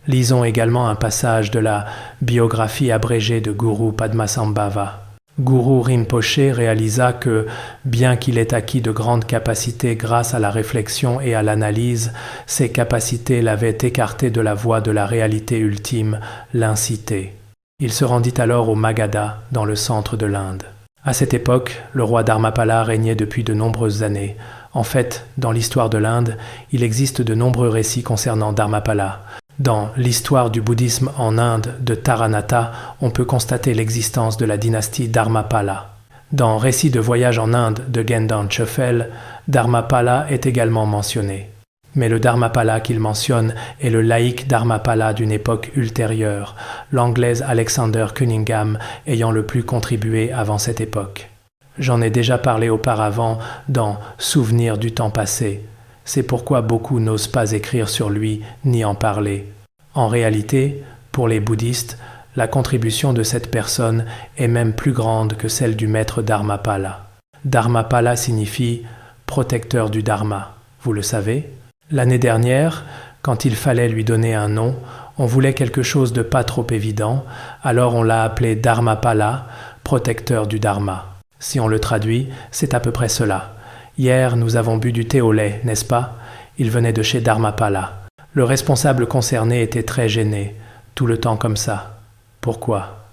Lisons également un passage de la biographie abrégée de Guru Padmasambhava. Guru Rinpoche réalisa que, bien qu'il ait acquis de grandes capacités grâce à la réflexion et à l'analyse, ces capacités l'avaient écarté de la voie de la réalité ultime, l'incité. Il se rendit alors au Magadha, dans le centre de l'Inde. À cette époque, le roi Dharmapala régnait depuis de nombreuses années. En fait, dans l'histoire de l'Inde, il existe de nombreux récits concernant Dharmapala. Dans l'histoire du bouddhisme en Inde de Taranatha, on peut constater l'existence de la dynastie Dharmapala. Dans Récit de voyage en Inde de Gendan Chöfel, Dharmapala est également mentionné. Mais le Dharmapala qu'il mentionne est le laïque Dharmapala d'une époque ultérieure, l'anglaise Alexander Cunningham ayant le plus contribué avant cette époque. J'en ai déjà parlé auparavant dans Souvenirs du temps passé. C'est pourquoi beaucoup n'osent pas écrire sur lui ni en parler. En réalité, pour les bouddhistes, la contribution de cette personne est même plus grande que celle du maître Dharmapala. Dharmapala signifie « protecteur du Dharma », vous le savez. L'année dernière, quand il fallait lui donner un nom, on voulait quelque chose de pas trop évident, alors on l'a appelé Dharmapala, protecteur du Dharma. Si on le traduit, c'est à peu près cela. Hier, nous avons bu du thé au lait, n'est-ce pas? Il venait de chez Dharmapala. Le responsable concerné était très gêné, tout le temps comme ça. Pourquoi?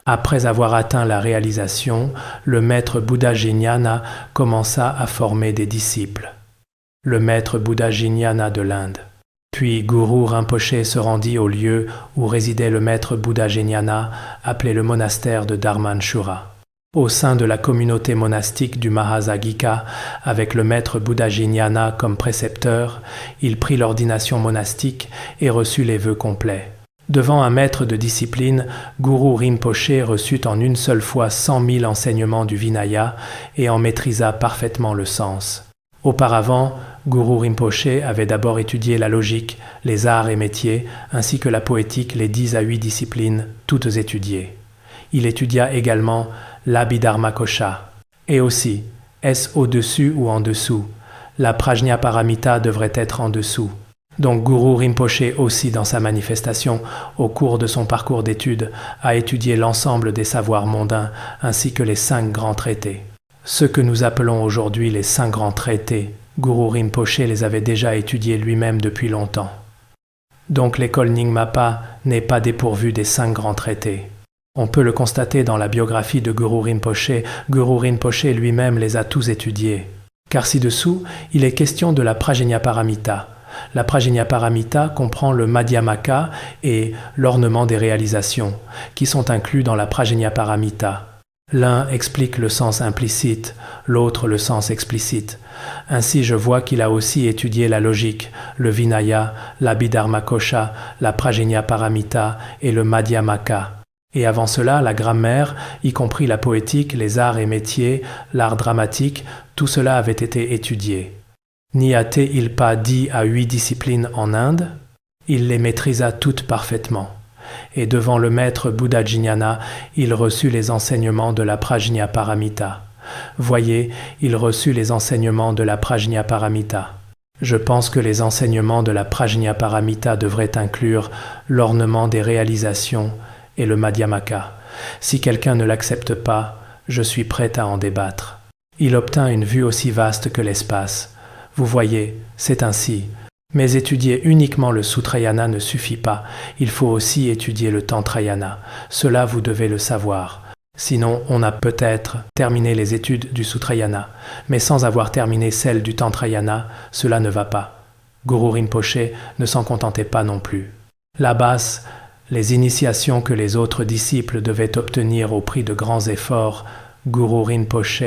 Après avoir atteint la réalisation, le maître Buddhajinana commença à former des disciples. Le maître Buddhajinana de l'Inde. Puis Guru Rinpoche se rendit au lieu où résidait le maître Buddhajinana, appelé le monastère de Dharmanshura. Au sein de la communauté monastique du Mahasagika, avec le maître Buddhajinana comme précepteur, il prit l'ordination monastique et reçut les vœux complets. Devant un maître de discipline, Guru Rinpoche reçut en une seule fois 100 000 enseignements du Vinaya et en maîtrisa parfaitement le sens. Auparavant, Guru Rinpoche avait d'abord étudié la logique, les arts et métiers, ainsi que la poétique, les 10 à 8 disciplines, toutes étudiées. Il étudia également l'Abhidharmakosha. Et aussi, est-ce au-dessus ou en dessous? La Prajnaparamita devrait être en dessous. Donc Guru Rinpoche aussi dans sa manifestation, au cours de son parcours d'études, a étudié l'ensemble des savoirs mondains, ainsi que les 5 grands traités. Ceux que nous appelons aujourd'hui les 5 grands traités, Guru Rinpoche les avait déjà étudiés lui-même depuis longtemps. Donc l'école Nyingmapa n'est pas dépourvue des 5 grands traités. On peut le constater dans la biographie de Guru Rinpoche lui-même les a tous étudiés. Car ci-dessous, il est question de la Prajnaparamita. La Prajnaparamita comprend le Madhyamaka et l'ornement des réalisations, qui sont inclus dans la Prajnaparamita. L'un explique le sens implicite, l'autre le sens explicite. Ainsi je vois qu'il a aussi étudié la logique, le Vinaya, l'Abhidharmakosha, la Prajnaparamita et le Madhyamaka. Et avant cela, la grammaire, y compris la poétique, les arts et métiers, l'art dramatique, tout cela avait été étudié. N'y a-t-il pas 10 à 8 disciplines en Inde? Il les maîtrisa toutes parfaitement. Et devant le maître Buddhajinana, il reçut les enseignements de la Prajnaparamita. Voyez, il reçut les enseignements de la Prajnaparamita. Je pense que les enseignements de la Prajnaparamita devraient inclure l'ornement des réalisations et le Madhyamaka. Si quelqu'un ne l'accepte pas, je suis prêt à en débattre. Il obtint une vue aussi vaste que l'espace. Vous voyez, c'est ainsi. Mais étudier uniquement le Sutrayana ne suffit pas. Il faut aussi étudier le Tantrayana. Cela, vous devez le savoir. Sinon, on a peut-être terminé les études du Sutrayana, mais sans avoir terminé celles du Tantrayana, cela ne va pas. Guru Rinpoche ne s'en contentait pas non plus. La basse, les initiations que les autres disciples devaient obtenir au prix de grands efforts, Guru Rinpoche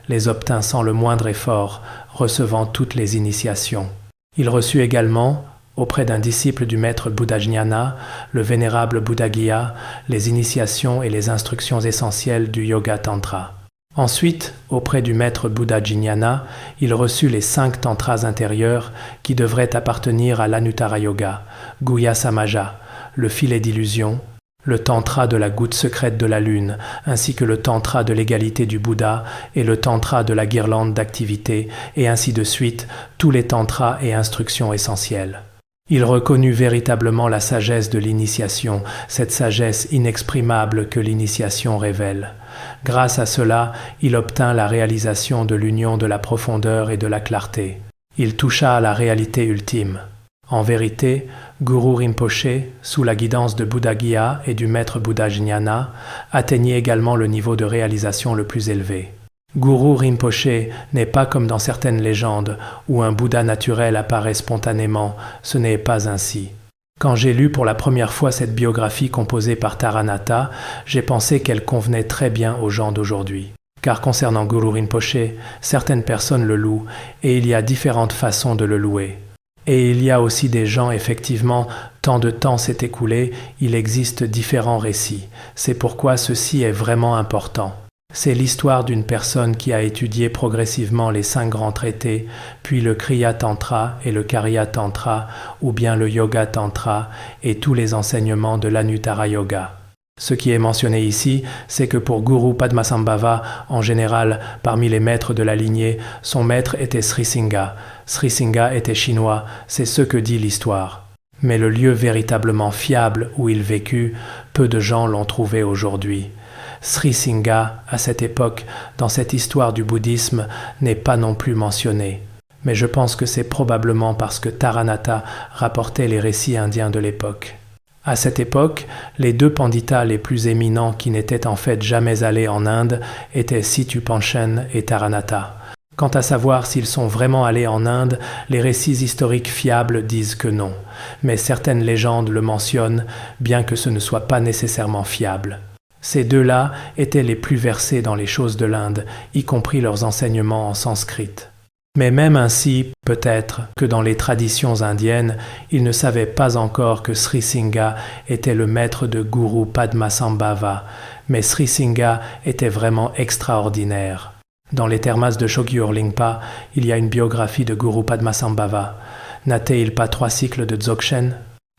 les obtint sans le moindre effort, recevant toutes les initiations. Il reçut également, auprès d'un disciple du maître Buddhajnana, le vénérable Buddhagya, les initiations et les instructions essentielles du Yoga Tantra. Ensuite, auprès du maître Buddhajnana, il reçut les 5 tantras intérieurs qui devraient appartenir à l'Anuttara Yoga, Guhya Samaja, le filet d'illusion, le tantra de la goutte secrète de la lune, ainsi que le tantra de l'égalité du Bouddha et le tantra de la guirlande d'activité, et ainsi de suite, tous les tantras et instructions essentielles. Il reconnut véritablement la sagesse de l'initiation, cette sagesse inexprimable que l'initiation révèle. Grâce à cela, il obtint la réalisation de l'union de la profondeur et de la clarté. Il toucha à la réalité ultime. En vérité, Guru Rinpoche, sous la guidance de Buddha Gya et du maître Buddha Jnana, atteignit également le niveau de réalisation le plus élevé. Guru Rinpoche n'est pas comme dans certaines légendes où un Bouddha naturel apparaît spontanément, ce n'est pas ainsi. Quand j'ai lu pour la première fois cette biographie composée par Taranatha, j'ai pensé qu'elle convenait très bien aux gens d'aujourd'hui. Car concernant Guru Rinpoche, certaines personnes le louent et il y a différentes façons de le louer. Et il y a aussi des gens, effectivement, tant de temps s'est écoulé, il existe différents récits. C'est pourquoi ceci est vraiment important. C'est l'histoire d'une personne qui a étudié progressivement les 5 grands traités, puis le Kriya Tantra et le Karya Tantra, ou bien le Yoga Tantra et tous les enseignements de l'Anuttara Yoga. Ce qui est mentionné ici, c'est que pour Guru Padmasambhava, en général, parmi les maîtres de la lignée, son maître était Sri Singha. Sri Singha était chinois, c'est ce que dit l'histoire. Mais le lieu véritablement fiable où il vécut, peu de gens l'ont trouvé aujourd'hui. Sri Singha, à cette époque, dans cette histoire du bouddhisme, n'est pas non plus mentionné. Mais je pense que c'est probablement parce que Taranatha rapportait les récits indiens de l'époque. À cette époque, les 2 panditas les plus éminents qui n'étaient en fait jamais allés en Inde étaient Situ Panchen et Taranatha. Quant à savoir s'ils sont vraiment allés en Inde, les récits historiques fiables disent que non. Mais certaines légendes le mentionnent, bien que ce ne soit pas nécessairement fiable. Ces 2-là étaient les plus versés dans les choses de l'Inde, y compris leurs enseignements en sanskrit. Mais même ainsi, peut-être que dans les traditions indiennes, ils ne savaient pas encore que Sri Singha était le maître de Guru Padmasambhava, mais Sri Singha était vraiment extraordinaire. Dans les Termas de Chogyur Lingpa, il y a une biographie de Guru Padmasambhava. N'a-t-il pas 3 cycles de Dzogchen ?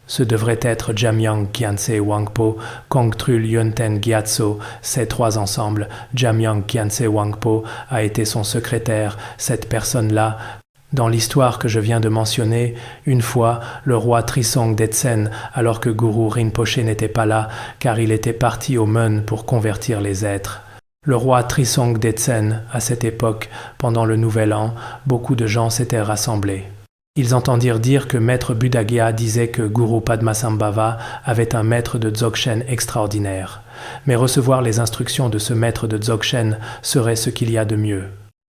Ce devrait être Jamyang Khyentse Wangpo, Kongtrul Yönten Gyatso, ces 3 ensemble. Jamyang Khyentse Wangpo a été son secrétaire, cette personne-là. Dans l'histoire que je viens de mentionner, une fois, le roi Trisong Detsen, alors que Guru Rinpoche n'était pas là, car il était parti au Mun pour convertir les êtres. Le roi Trisong Detsen, à cette époque, pendant le Nouvel An, beaucoup de gens s'étaient rassemblés. Ils entendirent dire que maître Buddha Gya disait que Guru Padmasambhava avait un maître de Dzogchen extraordinaire. Mais recevoir les instructions de ce maître de Dzogchen serait ce qu'il y a de mieux.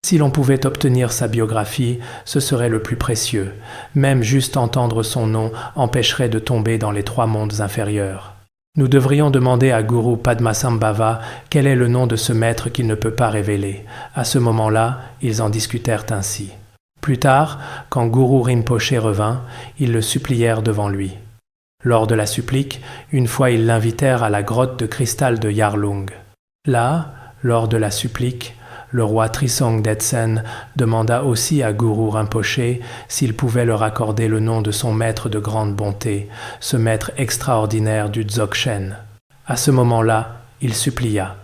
Si l'on pouvait obtenir sa biographie, ce serait le plus précieux. Même juste entendre son nom empêcherait de tomber dans les 3 mondes inférieurs. Nous devrions demander à Guru Padmasambhava quel est le nom de ce maître qu'il ne peut pas révéler. À ce moment-là, ils en discutèrent ainsi. Plus tard, quand Guru Rinpoche revint, ils le supplièrent devant lui. Lors de la supplique, une fois ils l'invitèrent à la grotte de cristal de Yarlung. Là, lors de la supplique, le roi Trisong Detsen demanda aussi à Guru Rinpoche s'il pouvait leur accorder le nom de son maître de grande bonté, ce maître extraordinaire du Dzogchen. À ce moment-là, il supplia.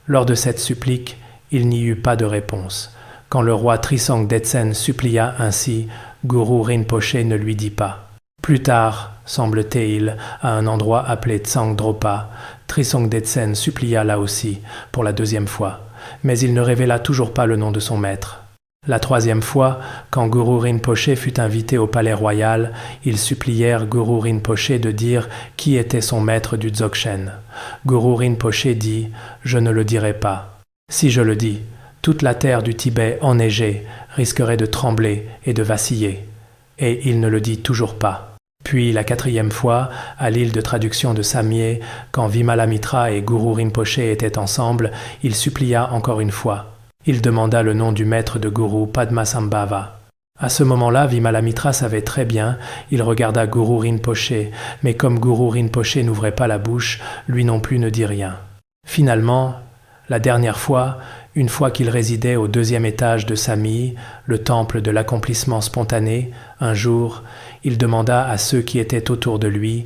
Lors de cette supplique, il n'y eut pas de réponse. Quand le roi Trisong Detsen supplia ainsi, Guru Rinpoche ne lui dit pas. Plus tard, semble-t-il, à un endroit appelé Tsangdropa, Trisong Detsen supplia là aussi, pour la 2e fois, mais il ne révéla toujours pas le nom de son maître. La 3e fois, quand Guru Rinpoche fut invité au palais royal, ils supplièrent Guru Rinpoche de dire qui était son maître du Dzogchen. Guru Rinpoche dit « Je ne le dirai pas. Si je le dis, toute la terre du Tibet enneigée risquerait de trembler et de vaciller. » Et il ne le dit toujours pas. Puis la 4e fois, à l'île de traduction de Samye, quand Vimalamitra et Guru Rinpoche étaient ensemble, il supplia encore une fois. Il demanda le nom du maître de Guru Padmasambhava. À ce moment-là, Vimalamitra savait très bien, il regarda Guru Rinpoche, mais comme Guru Rinpoche n'ouvrait pas la bouche, lui non plus ne dit rien. Finalement, la dernière fois, une fois qu'il résidait au 2e étage de Samye, le temple de l'accomplissement spontané, un jour, il demanda à ceux qui étaient autour de lui,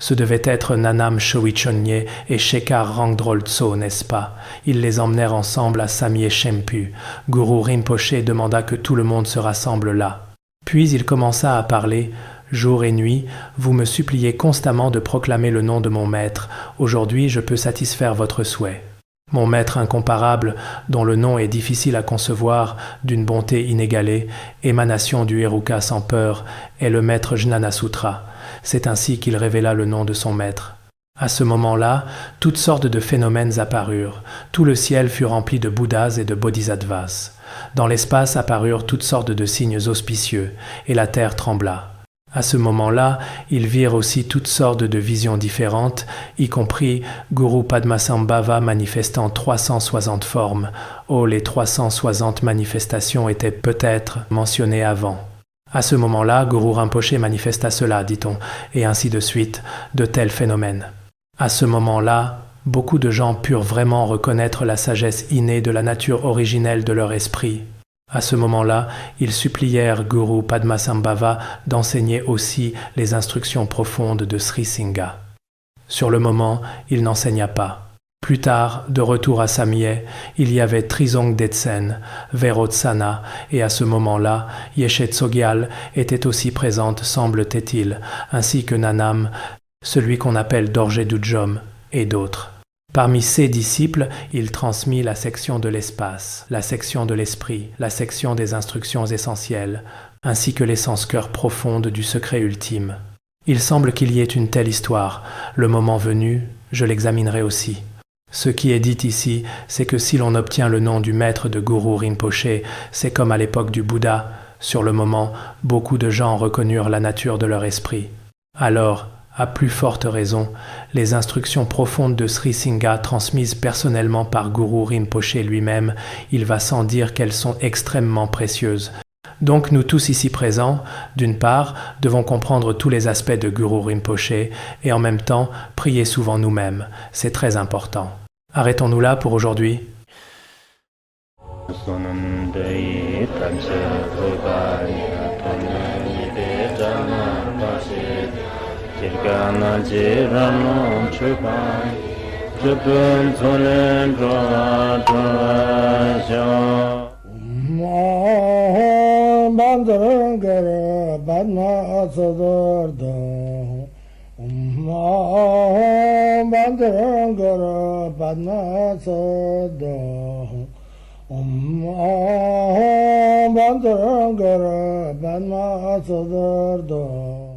ce devait être Nanam Chowichonye et Shekar Rangdrol Tso, n'est-ce pas? Ils les emmenèrent ensemble à Samye Shempu. Guru Rinpoche demanda que tout le monde se rassemble là. Puis il commença à parler, Jour et nuit, vous me suppliez constamment de proclamer le nom de mon maître. Aujourd'hui, je peux satisfaire votre souhait. Mon maître incomparable, dont le nom est difficile à concevoir, d'une bonté inégalée, émanation du Heruka sans peur, est le maître Jnanasutra. C'est ainsi qu'il révéla le nom de son maître. À ce moment-là, toutes sortes de phénomènes apparurent. Tout le ciel fut rempli de Bouddhas et de Bodhisattvas. Dans l'espace apparurent toutes sortes de signes auspicieux, et la terre trembla. À ce moment-là, ils virent aussi toutes sortes de visions différentes, y compris Guru Padmasambhava manifestant 360 formes. Oh, les 360 manifestations étaient peut-être mentionnées avant. À ce moment-là, Guru Rinpoché manifesta cela, dit-on, et ainsi de suite, de tels phénomènes. À ce moment-là, beaucoup de gens purent vraiment reconnaître la sagesse innée de la nature originelle de leur esprit. À ce moment-là, ils supplièrent Guru Padmasambhava d'enseigner aussi les instructions profondes de Sri Singha. Sur le moment, il n'enseigna pas. Plus tard, de retour à Samye, il y avait Trizong Detsen, Verotsana, et à ce moment-là, Yeshe Tsogyal était aussi présente, semble-t-il, ainsi que Nanam, celui qu'on appelle Dorje Dudjom, et d'autres. Parmi ses disciples, il transmit la section de l'espace, la section de l'esprit, la section des instructions essentielles, ainsi que l'essence cœur profonde du secret ultime. Il semble qu'il y ait une telle histoire. Le moment venu, je l'examinerai aussi. Ce qui est dit ici, c'est que si l'on obtient le nom du maître de Guru Rinpoché, c'est comme à l'époque du Bouddha. Sur le moment, beaucoup de gens reconnurent la nature de leur esprit. Alors, à plus forte raison, les instructions profondes de Sri Singha transmises personnellement par Guru Rinpoché lui-même, il va sans dire qu'elles sont extrêmement précieuses. Donc nous tous ici présents, d'une part, devons comprendre tous les aspects de Guru Rinpoché et en même temps prier souvent nous-mêmes. C'est très important. Arrêtons-nous là pour aujourd'hui. Kirgana jirano chupai jupun zolen droja Bandangara badna asadarda Bandangara badna asadarda Bandangara badna asadarda